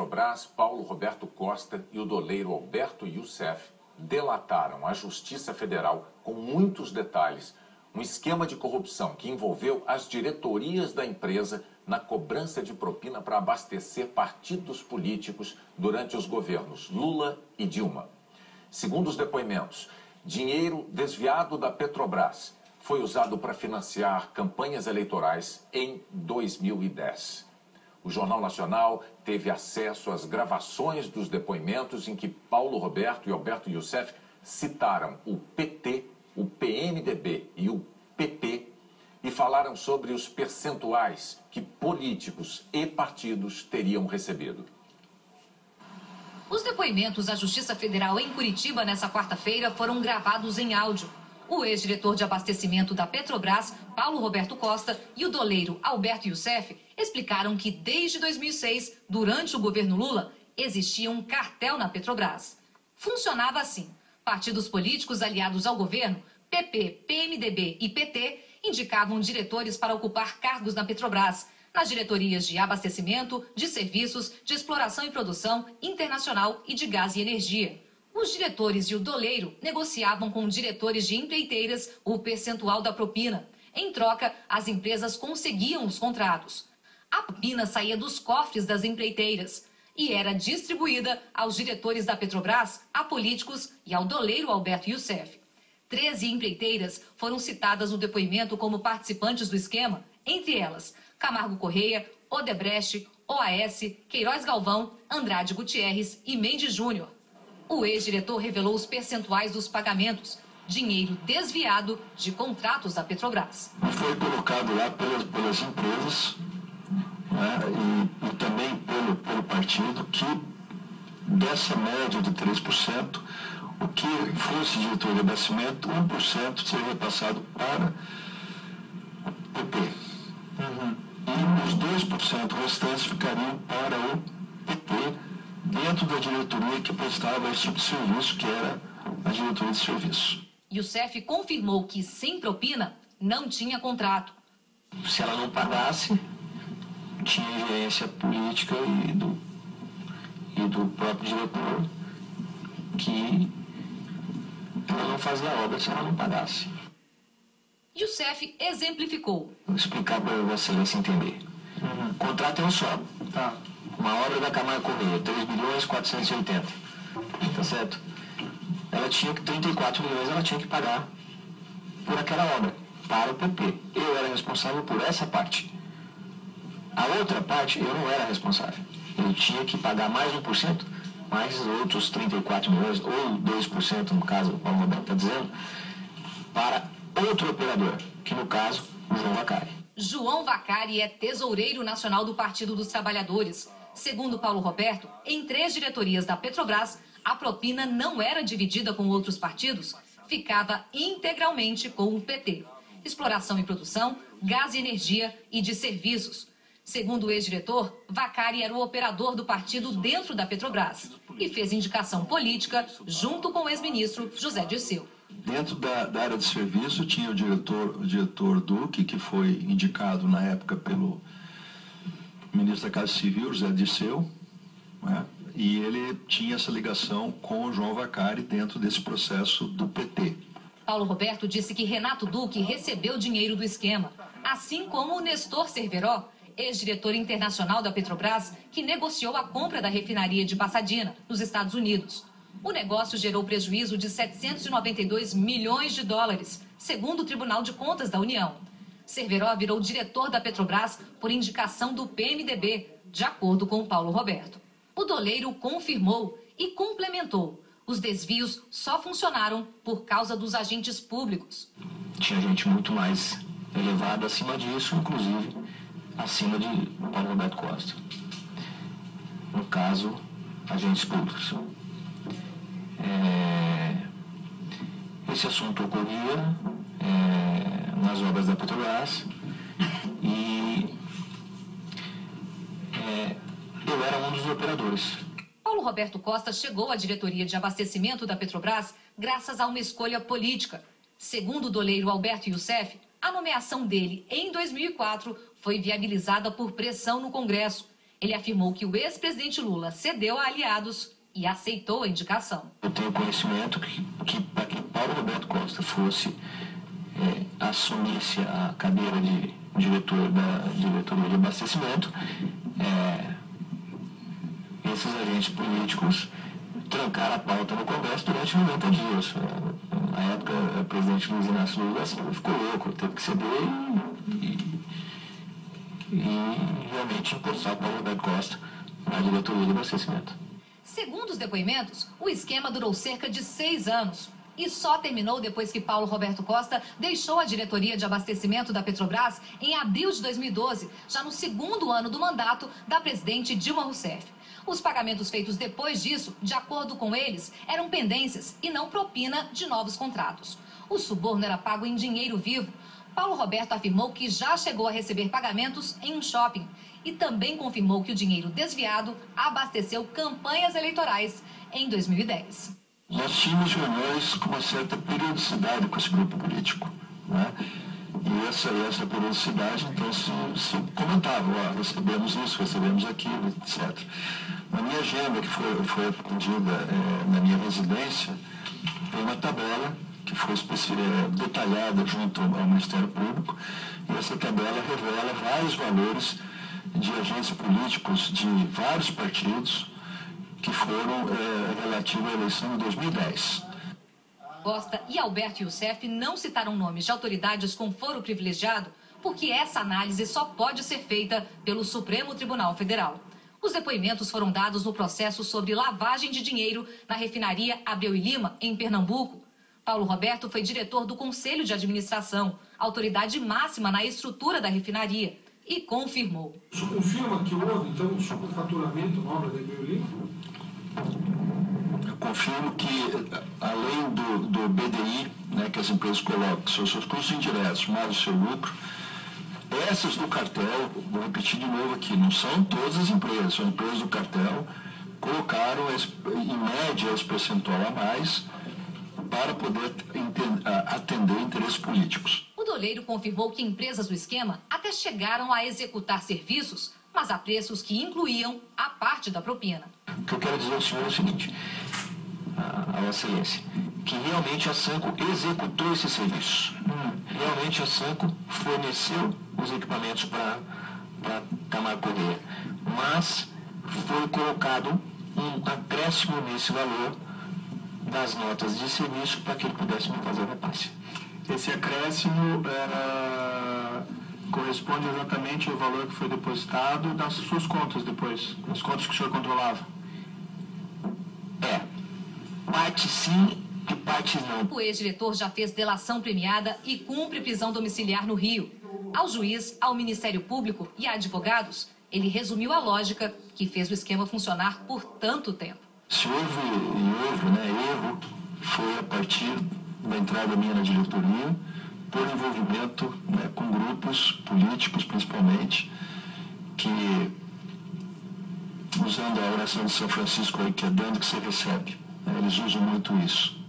Petrobras, Paulo Roberto Costa e o doleiro Alberto Youssef delataram à Justiça Federal, com muitos detalhes, um esquema de corrupção que envolveu as diretorias da empresa na cobrança de propina para abastecer partidos políticos durante os governos Lula e Dilma. Segundo os depoimentos, dinheiro desviado da Petrobras foi usado para financiar campanhas eleitorais em 2010. O Jornal Nacional teve acesso às gravações dos depoimentos em que Paulo Roberto e Alberto Youssef citaram o PT, o PMDB e o PP e falaram sobre os percentuais que políticos e partidos teriam recebido. Os depoimentos à Justiça Federal em Curitiba nessa quarta-feira foram gravados em áudio. O ex-diretor de abastecimento da Petrobras, Paulo Roberto Costa, e o doleiro Alberto Youssef explicaram que desde 2006, durante o governo Lula, existia um cartel na Petrobras. Funcionava assim: partidos políticos aliados ao governo, PP, PMDB e PT, indicavam diretores para ocupar cargos na Petrobras, nas diretorias de abastecimento, de serviços, de exploração e produção, internacional e de gás e energia. Os diretores e o doleiro negociavam com diretores de empreiteiras o percentual da propina. Em troca, as empresas conseguiam os contratos. A propina saía dos cofres das empreiteiras e era distribuída aos diretores da Petrobras, a políticos e ao doleiro Alberto Youssef. 13 empreiteiras foram citadas no depoimento como participantes do esquema, entre elas Camargo Correia, Odebrecht, OAS, Queiroz Galvão, Andrade Gutierrez e Mendes Júnior. O ex-diretor revelou os percentuais dos pagamentos, dinheiro desviado de contratos da Petrobras. Foi colocado lá pelas empresas, né, e também pelo partido, que dessa média de 3%, o que fosse diretor de abastecimento, 1% seria repassado para o PP. E os 2% restantes ficariam para o PT, dentro da diretoria que prestava esse tipo de serviço, que era a diretoria de serviço. Youssef confirmou que, sem propina, não tinha contrato. Se ela não pagasse, tinha ingerência política e do próprio diretor, que ela não fazia a obra se ela não pagasse. Youssef exemplificou. Vou explicar para Vossa Excelência entender. O contrato é um só. Tá. Uma obra da Camargo Correia, 3.480.000. Tá certo? Ela tinha que 34 milhões, ela tinha que pagar por aquela obra, para o PP. Eu era responsável por essa parte. A outra parte, eu não era responsável. Eu tinha que pagar mais 1%, mais outros 34 milhões, ou 2%, no caso, o Paulo Roberto está dizendo, para outro operador, que no caso, o João Vacari. João Vacari é tesoureiro nacional do Partido dos Trabalhadores. Segundo Paulo Roberto, em 3 diretorias da Petrobras, a propina não era dividida com outros partidos, ficava integralmente com o PT. Exploração e produção, gás e energia e de serviços. Segundo o ex-diretor, Vacari era o operador do partido dentro da Petrobras e fez indicação política junto com o ex-ministro José Dirceu. Dentro da área de serviço tinha o diretor Duque, que foi indicado na época pelo ministro da Casa Civil, José Dirceu, né? E ele tinha essa ligação com o João Vacari dentro desse processo do PT. Paulo Roberto disse que Renato Duque recebeu dinheiro do esquema, assim como o Nestor Cerveró, ex-diretor internacional da Petrobras, que negociou a compra da refinaria de Pasadena, nos Estados Unidos. O negócio gerou prejuízo de 792 milhões de dólares, segundo o Tribunal de Contas da União. Cerveró virou diretor da Petrobras por indicação do PMDB, de acordo com Paulo Roberto. O doleiro confirmou e complementou: os desvios só funcionaram por causa dos agentes públicos. Tinha gente muito mais elevada acima disso, inclusive acima de Paulo Roberto Costa. No caso, agentes públicos. Esse assunto ocorria nas obras da Petrobras e eu era um dos operadores. Paulo Roberto Costa chegou à diretoria de abastecimento da Petrobras graças a uma escolha política. Segundo o doleiro Alberto Youssef, a nomeação dele em 2004 foi viabilizada por pressão no Congresso. Ele afirmou que o ex-presidente Lula cedeu a aliados e aceitou a indicação. Eu tenho conhecimento que para que Paulo Roberto Costa fosse assumisse a cadeira de diretor da diretoria de abastecimento, esses agentes políticos trancaram a pauta no Congresso durante 90 dias. Na época, o presidente Luiz Inácio Lula ficou louco, teve que ceder e realmente impulsar Paulo Roberto Costa na diretoria de abastecimento. Segundo os depoimentos, o esquema durou cerca de 6 anos e só terminou depois que Paulo Roberto Costa deixou a diretoria de abastecimento da Petrobras em abril de 2012, já no segundo ano do mandato da presidente Dilma Rousseff. Os pagamentos feitos depois disso, de acordo com eles, eram pendências e não propina de novos contratos. O suborno era pago em dinheiro vivo. Paulo Roberto afirmou que já chegou a receber pagamentos em um shopping e também confirmou que o dinheiro desviado abasteceu campanhas eleitorais em 2010. Nós tínhamos reuniões com uma certa periodicidade com esse grupo político, né? E essa periodicidade, então, se comentava, recebemos isso, recebemos aquilo, etc. Na minha agenda, que foi atendida na minha residência, tem uma tabela que foi detalhada junto ao Ministério Público, e essa tabela revela vários valores de agentes políticos de vários partidos que foram relativos à eleição de 2010. Costa e Alberto Youssef não citaram nomes de autoridades com foro privilegiado, porque essa análise só pode ser feita pelo Supremo Tribunal Federal. Os depoimentos foram dados no processo sobre lavagem de dinheiro na refinaria Abreu e Lima, em Pernambuco. Paulo Roberto foi diretor do Conselho de Administração, autoridade máxima na estrutura da refinaria, e confirmou. Isso confirma que houve, então, um superfaturamento na obra da Abreu e Lima? Eu confirmo que, além do BDI, né, que as empresas colocam, que são seus custos indiretos, mais o seu lucro, essas do cartel, vou repetir de novo aqui, não são todas as empresas, são empresas do cartel, colocaram, em média, esse percentual a mais para poder atender interesses políticos. O doleiro confirmou que empresas do esquema até chegaram a executar serviços, mas a preços que incluíam a parte da propina. O que eu quero dizer ao senhor é o seguinte, a Vossa Excelência, que realmente a Sanco executou esse serviço. Realmente a Sanco forneceu os equipamentos para Camargo Corrêa, mas foi colocado um acréscimo nesse valor das notas de serviço para que ele pudesse me fazer o repasse. Esse acréscimo corresponde exatamente ao valor que foi depositado nas suas contas depois, nas contas que o senhor controlava? Parte sim e parte não. O ex-diretor já fez delação premiada e cumpre prisão domiciliar no Rio. Ao juiz, ao Ministério Público e a advogados, ele resumiu a lógica que fez o esquema funcionar por tanto tempo. Se houve erro, foi a partir da entrada minha na diretoria, por envolvimento, né, com grupos políticos, principalmente, que, usando a oração de São Francisco aí, que é dando que você recebe, né, eles usam muito isso.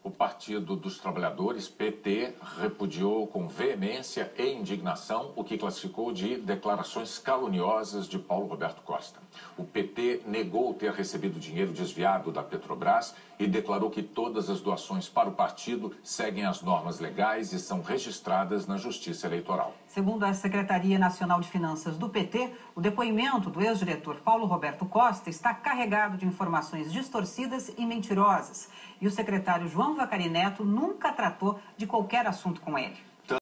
O Partido dos Trabalhadores, PT, repudiou com veemência e indignação o que classificou de declarações caluniosas de Paulo Roberto Costa. O PT negou ter recebido dinheiro desviado da Petrobras e declarou que todas as doações para o partido seguem as normas legais e são registradas na Justiça Eleitoral. Segundo a Secretaria Nacional de Finanças do PT, o depoimento do ex-diretor Paulo Roberto Costa está carregado de informações distorcidas e mentirosas. E o secretário João Vacari Neto nunca tratou de qualquer assunto com ele.